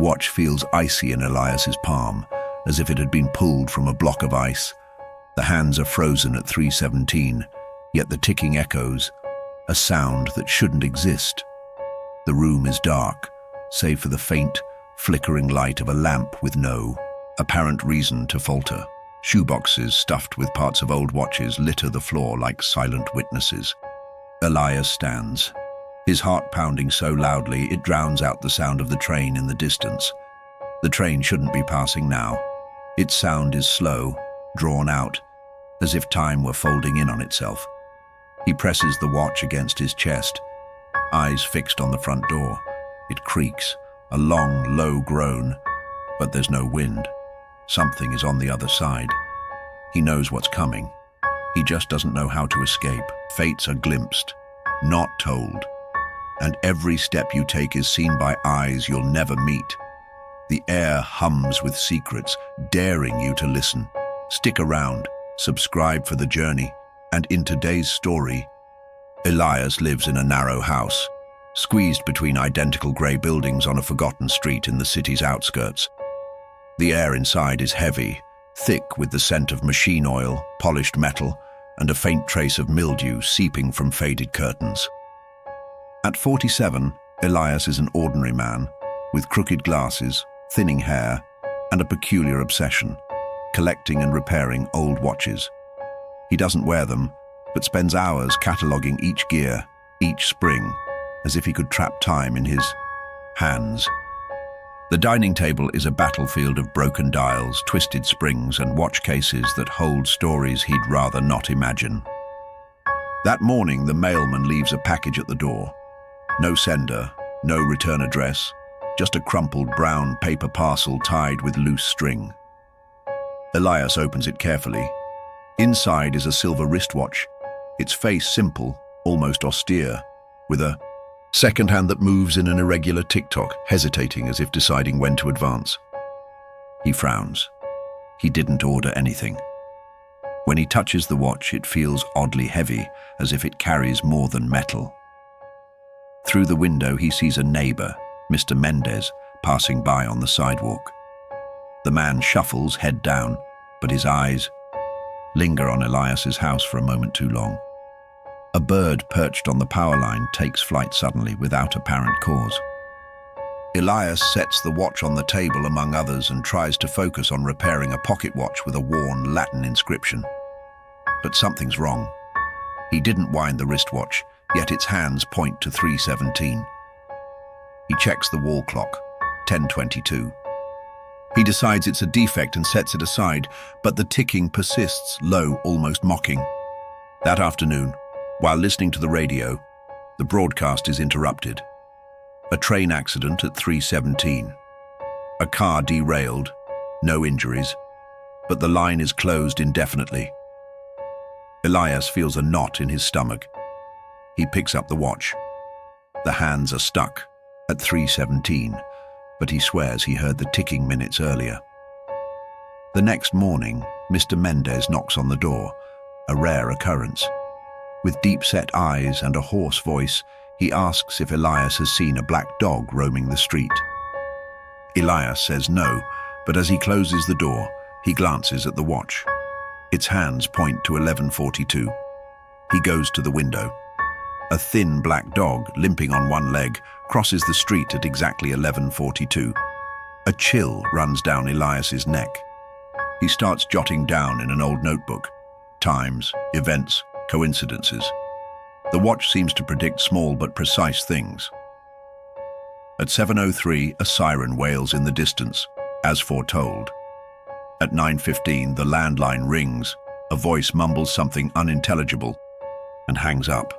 watch feels icy in Elias's palm, as if it had been pulled from a block of ice. The hands are frozen at 3:17, yet the ticking echoes, a sound that shouldn't exist. The room is dark, save for the faint, flickering light of a lamp with no apparent reason to falter. Shoeboxes stuffed with parts of old watches litter the floor like silent witnesses. Elias stands, his heart pounding so loudly it drowns out the sound of the train in the distance. The train shouldn't be passing now. Its sound is slow, drawn out, as if time were folding in on itself. He presses the watch against his chest, eyes fixed on the front door. It creaks, a long, low groan, but there's no wind. Something is on the other side. He knows what's coming. He just doesn't know how to escape. Fates are glimpsed, not told. And every step you take is seen by eyes you'll never meet. The air hums with secrets, daring you to listen. Stick around, subscribe for the journey, and in today's story, Elias lives in a narrow house, squeezed between identical grey buildings on a forgotten street in the city's outskirts. The air inside is heavy, thick with the scent of machine oil, polished metal, and a faint trace of mildew seeping from faded curtains. At 47, Elias is an ordinary man, with crooked glasses, thinning hair, and a peculiar obsession, collecting and repairing old watches. He doesn't wear them, but spends hours cataloguing each gear, each spring, as if he could trap time in his hands. The dining table is a battlefield of broken dials, twisted springs, and watch cases that hold stories he'd rather not imagine. That morning, the mailman leaves a package at the door. No sender, no return address, just a crumpled brown paper parcel tied with loose string. Elias opens it carefully. Inside is a silver wristwatch, its face simple, almost austere, with a second hand that moves in an irregular tick-tock, hesitating as if deciding when to advance. He frowns. He didn't order anything. When he touches the watch, it feels oddly heavy, as if it carries more than metal. Through the window, he sees a neighbor, Mr. Mendez, passing by on the sidewalk. The man shuffles, head down, but his eyes linger on Elias's house for a moment too long. A bird perched on the power line takes flight suddenly without apparent cause. Elias sets the watch on the table among others and tries to focus on repairing a pocket watch with a worn Latin inscription. But something's wrong. He didn't wind the wristwatch, yet its hands point to 3:17. He checks the wall clock, 10:22. He decides it's a defect and sets it aside, but the ticking persists, low, almost mocking. That afternoon, while listening to the radio, the broadcast is interrupted. A train accident at 3:17. A car derailed, no injuries, but the line is closed indefinitely. Elias feels a knot in his stomach. He picks up the watch. The hands are stuck at 3:17, but he swears he heard the ticking minutes earlier. The next morning, Mr. Mendez knocks on the door, a rare occurrence. With deep-set eyes and a hoarse voice, he asks if Elias has seen a black dog roaming the street. Elias says no, but as he closes the door, he glances at the watch. Its hands point to 11:42. He goes to the window. A thin black dog, limping on one leg, crosses the street at exactly 11:42. A chill runs down Elias's neck. He starts jotting down in an old notebook times, events, coincidences. The watch seems to predict small but precise things. At 7:03, a siren wails in the distance, as foretold. At 9:15, the landline rings. A voice mumbles something unintelligible and hangs up.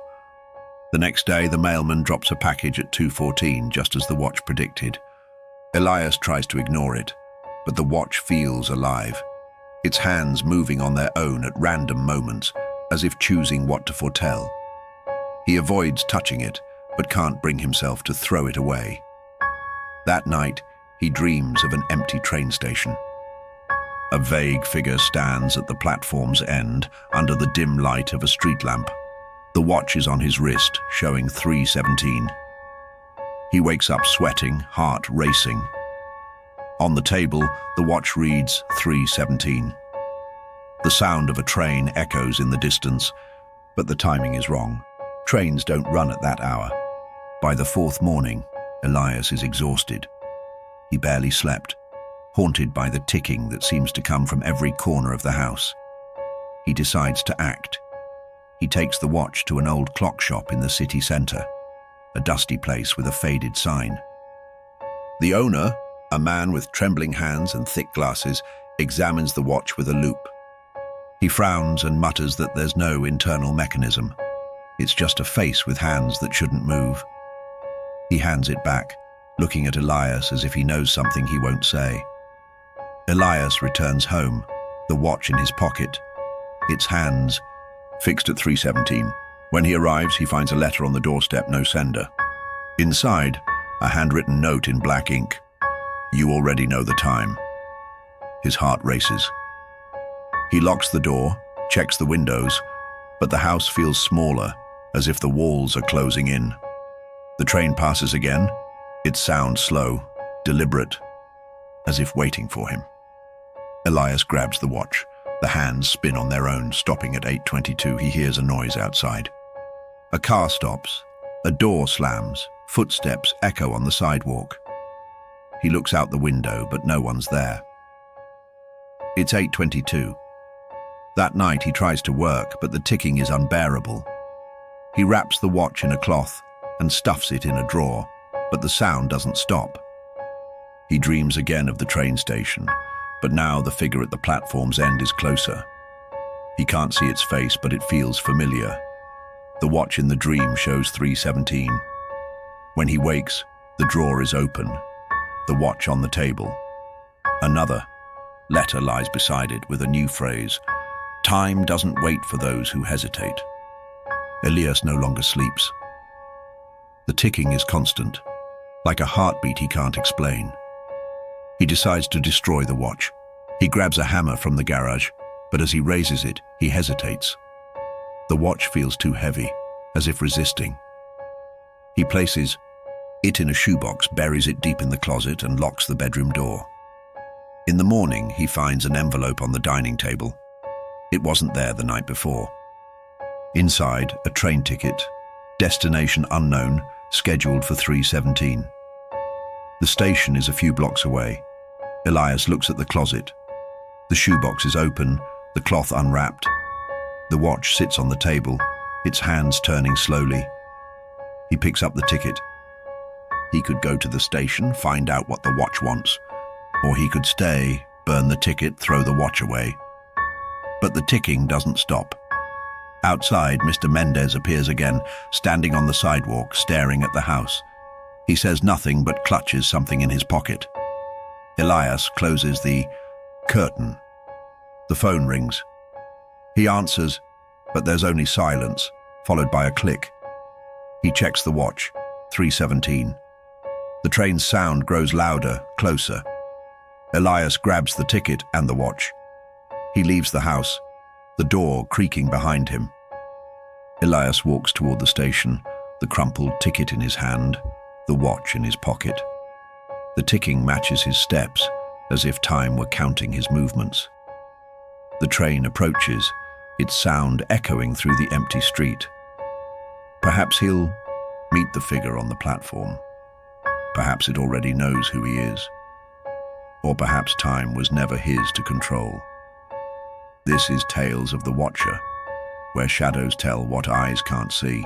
The next day, the mailman drops a package at 2:14, just as the watch predicted. Elias tries to ignore it, but the watch feels alive, its hands moving on their own at random moments, as if choosing what to foretell. He avoids touching it, but can't bring himself to throw it away. That night, he dreams of an empty train station. A vague figure stands at the platform's end, under the dim light of a street lamp. The watch is on his wrist, showing 3:17. He wakes up sweating, heart racing. On the table, the watch reads 3:17. The sound of a train echoes in the distance, but the timing is wrong. Trains don't run at that hour. By the fourth morning, Elias is exhausted. He barely slept, haunted by the ticking that seems to come from every corner of the house. He decides to act. He takes the watch to an old clock shop in the city centre, a dusty place with a faded sign. The owner, a man with trembling hands and thick glasses, examines the watch with a loupe. He frowns and mutters that there's no internal mechanism. It's just a face with hands that shouldn't move. He hands it back, looking at Elias as if he knows something he won't say. Elias returns home, the watch in his pocket, its hands fixed at 3:17. When he arrives, he finds a letter on the doorstep, no sender. Inside, a handwritten note in black ink. You already know the time. His heart races. He locks the door, checks the windows, but the house feels smaller, as if the walls are closing in. The train passes again, its sound slow, deliberate, as if waiting for him. Elias grabs the watch. The hands spin on their own, stopping at 8:22. He hears a noise outside. A car stops, a door slams, footsteps echo on the sidewalk. He looks out the window, but no one's there. It's 8:22. That night he tries to work, but the ticking is unbearable. He wraps the watch in a cloth and stuffs it in a drawer, but the sound doesn't stop. He dreams again of the train station, but now the figure at the platform's end is closer. He can't see its face, but it feels familiar. The watch in the dream shows 3:17. When he wakes, the drawer is open, the watch on the table. Another letter lies beside it with a new phrase. Time doesn't wait for those who hesitate. Elias no longer sleeps. The ticking is constant, like a heartbeat he can't explain. He decides to destroy the watch. He grabs a hammer from the garage, but as he raises it, he hesitates. The watch feels too heavy, as if resisting. He places it in a shoebox, buries it deep in the closet, and locks the bedroom door. In the morning, he finds an envelope on the dining table. It wasn't there the night before. Inside, a train ticket, destination unknown, scheduled for 3:17. The station is a few blocks away. Elias looks at the closet. The shoebox is open, the cloth unwrapped. The watch sits on the table, its hands turning slowly. He picks up the ticket. He could go to the station, find out what the watch wants, or he could stay, burn the ticket, throw the watch away. But the ticking doesn't stop. Outside, Mr. Mendez appears again, standing on the sidewalk, staring at the house. He says nothing but clutches something in his pocket. Elias closes the curtain. The phone rings. He answers, but there's only silence, followed by a click. He checks the watch, 3:17. The train's sound grows louder, closer. Elias grabs the ticket and the watch. He leaves the house, the door creaking behind him. Elias walks toward the station, the crumpled ticket in his hand, the watch in his pocket. The ticking matches his steps, as if time were counting his movements. The train approaches, its sound echoing through the empty street. Perhaps he'll meet the figure on the platform. Perhaps it already knows who he is. Or perhaps time was never his to control. This is Tales of the Watcher, where shadows tell what eyes can't see.